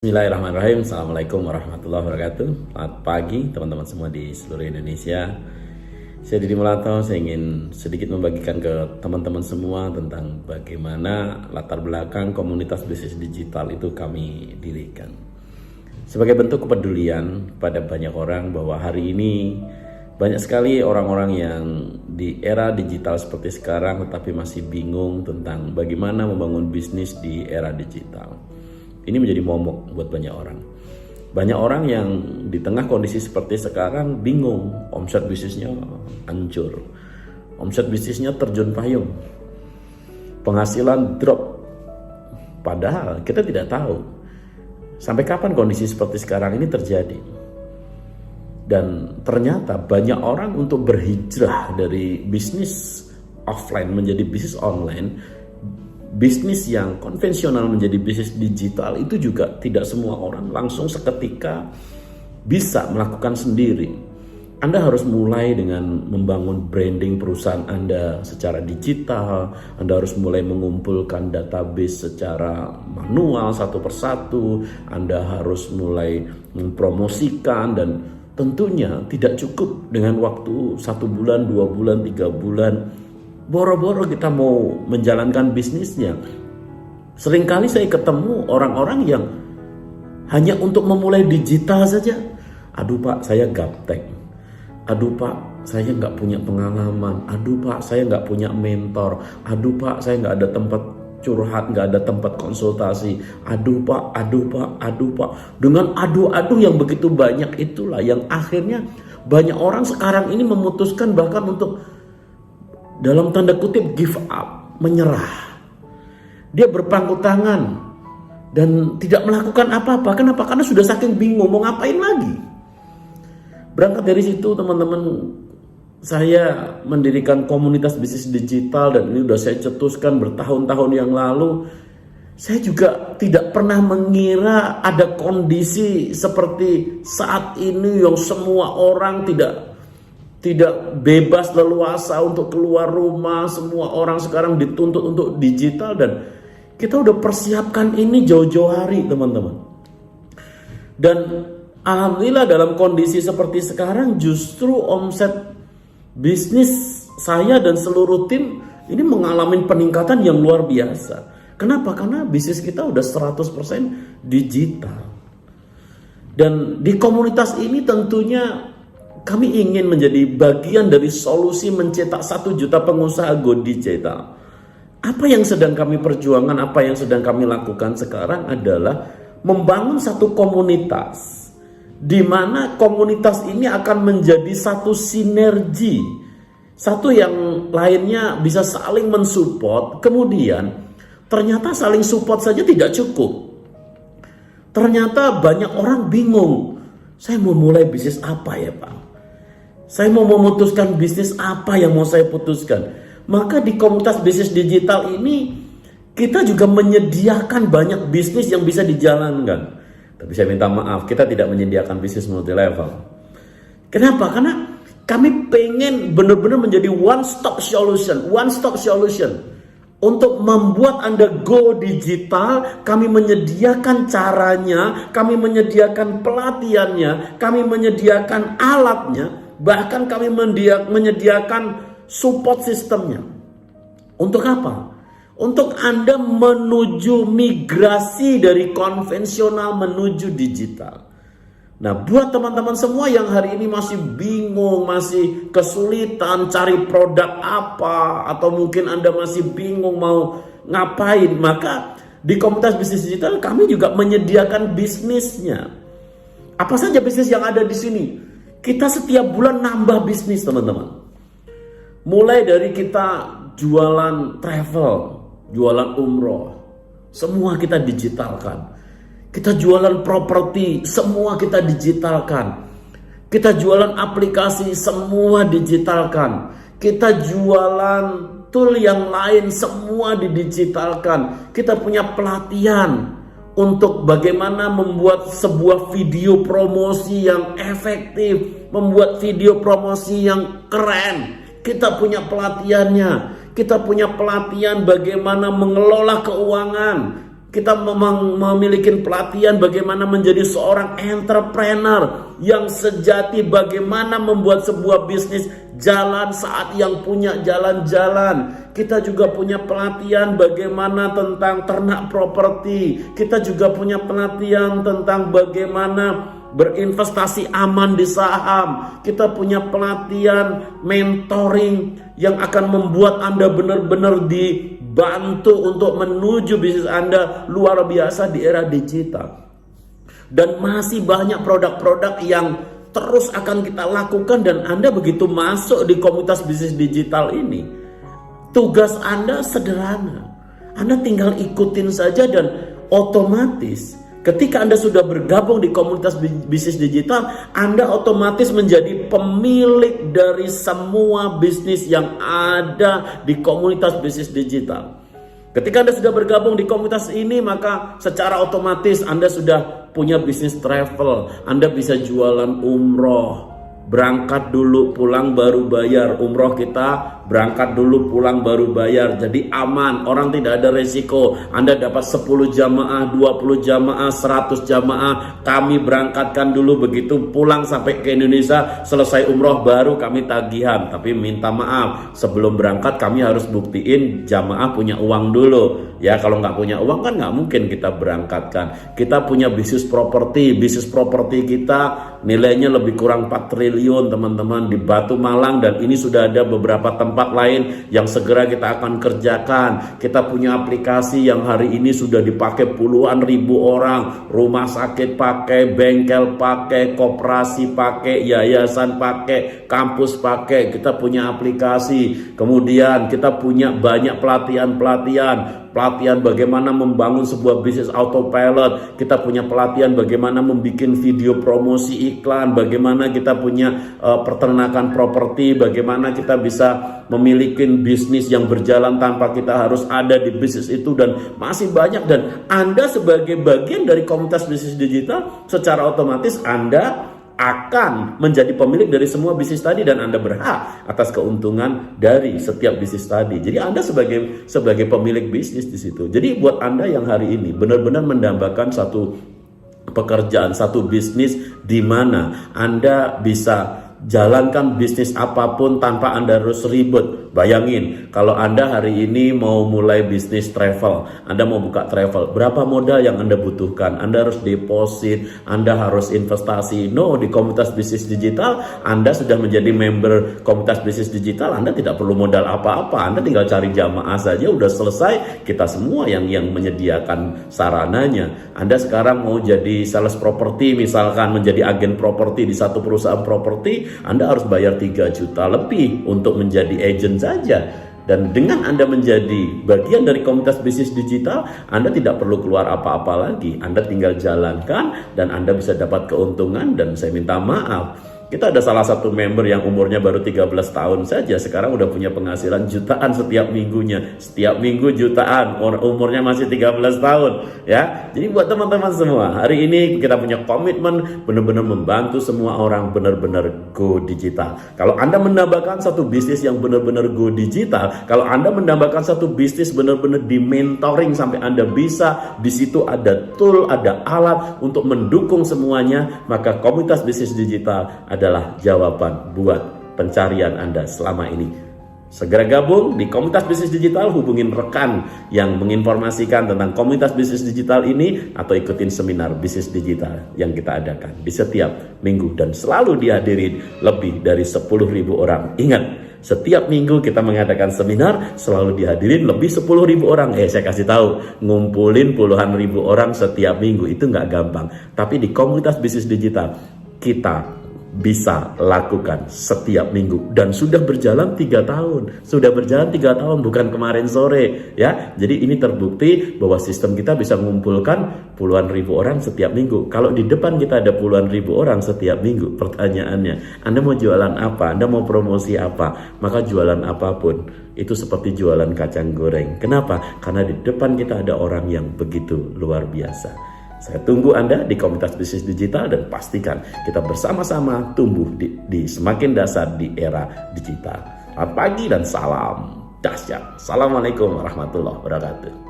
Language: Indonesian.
Bismillahirrahmanirrahim. Assalamualaikum warahmatullahi wabarakatuh. Selamat pagi teman-teman semua di seluruh Indonesia. Saya Didi Mulato. Saya ingin sedikit membagikan ke teman-teman semua tentang bagaimana latar belakang komunitas bisnis digital itu kami dirikan. Sebagai bentuk kepedulian pada banyak orang bahwa hari ini banyak sekali orang-orang yang di era digital seperti sekarang tetapi masih bingung tentang bagaimana membangun bisnis di era digital. Ini menjadi momok buat banyak orang. Banyak orang yang di tengah kondisi seperti sekarang bingung, omset bisnisnya hancur, omset bisnisnya terjun payung, penghasilan drop. Padahal kita tidak tahu sampai kapan kondisi seperti sekarang ini terjadi. Dan ternyata banyak orang untuk berhijrah dari bisnis offline menjadi bisnis online, bisnis yang konvensional menjadi bisnis digital, itu juga tidak semua orang langsung seketika bisa melakukan sendiri. Anda harus mulai dengan membangun branding perusahaan Anda secara digital. Anda harus mulai mengumpulkan database secara manual satu persatu. Anda harus mulai mempromosikan, dan tentunya tidak cukup dengan waktu 1 bulan, 2 bulan, 3 bulan. Boro-boro kita mau menjalankan bisnisnya. Seringkali saya ketemu orang-orang yang hanya untuk memulai digital saja. Aduh Pak, saya gaptek. Aduh Pak, saya nggak punya pengalaman. Aduh Pak, saya nggak punya mentor. Aduh Pak, saya nggak ada tempat curhat, nggak ada tempat konsultasi. Aduh Pak, aduh Pak, aduh Pak. Dengan aduh-aduh yang begitu banyak itulah yang akhirnya banyak orang sekarang ini memutuskan bahkan untuk, dalam tanda kutip, give up, menyerah. Dia berpangku tangan dan tidak melakukan apa-apa. Kenapa? Karena sudah saking bingung mau ngapain lagi. Berangkat dari situ teman-teman, saya mendirikan komunitas bisnis digital, dan ini sudah saya cetuskan bertahun-tahun yang lalu. Saya juga tidak pernah mengira ada kondisi seperti saat ini yang semua orang tidak bebas leluasa untuk keluar rumah. Semua orang sekarang dituntut untuk digital, dan kita udah persiapkan ini jauh-jauh hari teman-teman. Dan alhamdulillah dalam kondisi seperti sekarang justru omset bisnis saya dan seluruh tim ini mengalami peningkatan yang luar biasa. Kenapa? Karena bisnis kita udah 100% digital. Dan di komunitas ini tentunya kami ingin menjadi bagian dari solusi mencetak 1 juta pengusaha go digital. Apa yang sedang kami perjuangkan, apa yang sedang kami lakukan sekarang adalah membangun satu komunitas, di mana komunitas ini akan menjadi satu sinergi, satu yang lainnya bisa saling mensupport. Kemudian ternyata saling support saja tidak cukup. Ternyata banyak orang bingung, saya mau mulai bisnis apa ya Pak? Saya mau memutuskan bisnis apa yang mau saya putuskan. Maka di komunitas bisnis digital ini kita juga menyediakan banyak bisnis yang bisa dijalankan. Tapi saya minta maaf, kita tidak menyediakan bisnis multi level. Kenapa? Karena kami pengen benar-benar menjadi one stop solution. Untuk membuat Anda go digital, kami menyediakan caranya, kami menyediakan pelatihannya, kami menyediakan alatnya. Bahkan kami menyediakan support sistemnya. Untuk apa? Untuk Anda menuju migrasi dari konvensional menuju digital. Nah, buat teman-teman semua yang hari ini masih bingung, masih kesulitan cari produk apa, atau mungkin Anda masih bingung mau ngapain, maka di komunitas bisnis digital kami juga menyediakan bisnisnya. Apa saja bisnis yang ada di sini? Kita setiap bulan nambah bisnis teman-teman. Mulai dari kita jualan travel, jualan umroh, semua kita digitalkan. Kita jualan properti, semua kita digitalkan. Kita jualan aplikasi, semua digitalkan. Kita jualan tool yang lain, semua didigitalkan. Kita punya pelatihan untuk bagaimana membuat sebuah video promosi yang efektif, membuat video promosi yang keren. Kita punya pelatihannya. Kita punya pelatihan bagaimana mengelola keuangan. Kita memiliki pelatihan bagaimana menjadi seorang entrepreneur yang sejati, bagaimana membuat sebuah bisnis jalan saat yang punya jalan-jalan. Kita juga punya pelatihan bagaimana tentang ternak properti. Kita juga punya pelatihan tentang bagaimana berinvestasi aman di saham. Kita punya pelatihan mentoring yang akan membuat Anda benar-benar dibantu untuk menuju bisnis Anda luar biasa di era digital. Dan masih banyak produk-produk yang terus akan kita lakukan, dan Anda begitu masuk di komunitas bisnis digital ini, tugas Anda sederhana. Anda tinggal ikutin saja dan otomatis ketika Anda sudah bergabung di komunitas bisnis digital, Anda otomatis menjadi pemilik dari semua bisnis yang ada di komunitas bisnis digital. Ketika Anda sudah bergabung di komunitas ini, maka secara otomatis Anda sudah punya bisnis travel. Anda bisa jualan umroh, berangkat dulu pulang baru bayar. Umroh kita berangkat dulu pulang baru bayar, jadi aman, orang tidak ada resiko. Anda dapat 10 jamaah, 20 jamaah, 100 jamaah, kami berangkatkan dulu, begitu pulang sampai ke Indonesia selesai umroh baru kami tagihan. Tapi minta maaf, sebelum berangkat kami harus buktiin jamaah punya uang dulu. Ya, kalau nggak punya uang kan nggak mungkin kita berangkatkan. Kita punya bisnis properti kita nilainya lebih kurang 4 triliun teman-teman di Batu Malang, dan ini sudah ada beberapa tempat lain yang segera kita akan kerjakan. Kita punya aplikasi yang hari ini sudah dipakai puluhan ribu orang, rumah sakit pakai, bengkel pakai, koperasi pakai, yayasan pakai, kampus pakai. Kita punya aplikasi. Kemudian kita punya banyak pelatihan bagaimana membangun sebuah bisnis autopilot. Kita punya pelatihan bagaimana membuat video promosi iklan, bagaimana kita punya peternakan properti, bagaimana kita bisa memiliki bisnis yang berjalan tanpa kita harus ada di bisnis itu, dan masih banyak. Dan Anda sebagai bagian dari komunitas bisnis digital, secara otomatis Anda akan menjadi pemilik dari semua bisnis tadi, dan Anda berhak atas keuntungan dari setiap bisnis tadi. Jadi Anda sebagai pemilik bisnis di situ. Jadi buat Anda yang hari ini benar-benar mendambakan satu pekerjaan, satu bisnis di mana Anda bisa jalankan bisnis apapun tanpa Anda harus ribet. Bayangin kalau Anda hari ini mau mulai bisnis travel, Anda mau buka travel, berapa modal yang Anda butuhkan? Anda harus deposit, Anda harus investasi. No, di komunitas bisnis digital Anda sudah menjadi member komunitas bisnis digital, Anda tidak perlu modal apa-apa. Anda tinggal cari jamaah saja, udah selesai. Kita semua yang menyediakan sarananya. Anda sekarang mau jadi sales properti, misalkan menjadi agen properti di satu perusahaan properti, Anda harus bayar 3 juta lebih untuk menjadi agent saja. Dan dengan Anda menjadi bagian dari komunitas bisnis digital, Anda tidak perlu keluar apa-apa lagi. Anda tinggal jalankan dan Anda bisa dapat keuntungan. Dan saya minta maaf, kita ada salah satu member yang umurnya baru 13 tahun saja, sekarang udah punya penghasilan jutaan setiap minggunya. Setiap minggu jutaan, umurnya masih 13 tahun ya. Jadi buat teman-teman semua, hari ini kita punya komitmen benar-benar membantu semua orang benar-benar go digital. Kalau Anda menambahkan satu bisnis yang benar-benar go digital, kalau Anda menambahkan satu bisnis benar-benar di mentoring sampai Anda bisa, di situ ada tool, ada alat untuk mendukung semuanya, maka komunitas bisnis digital adalah jawaban buat pencarian Anda selama ini. Segera gabung di komunitas bisnis digital, hubungin rekan yang menginformasikan tentang komunitas bisnis digital ini, atau ikutin seminar bisnis digital yang kita adakan di setiap minggu dan selalu dihadirin lebih dari 10.000 orang. Ingat, setiap minggu kita mengadakan seminar, selalu dihadirin lebih 10.000 orang. Saya kasih tahu, ngumpulin puluhan ribu orang setiap minggu itu nggak gampang. Tapi di komunitas bisnis digital kita bisa lakukan setiap minggu, dan sudah berjalan 3 tahun. Sudah berjalan 3 tahun, bukan kemarin sore ya. Jadi ini terbukti bahwa sistem kita bisa mengumpulkan puluhan ribu orang setiap minggu. Kalau di depan kita ada puluhan ribu orang setiap minggu, pertanyaannya, Anda mau jualan apa? Anda mau promosi apa? Maka jualan apapun itu seperti jualan kacang goreng. Kenapa? Karena di depan kita ada orang yang begitu luar biasa. Saya tunggu Anda di komunitas bisnis digital, dan pastikan kita bersama-sama tumbuh di semakin dasar di era digital. Selamat pagi dan salam dahsyat. Assalamualaikum warahmatullahi wabarakatuh.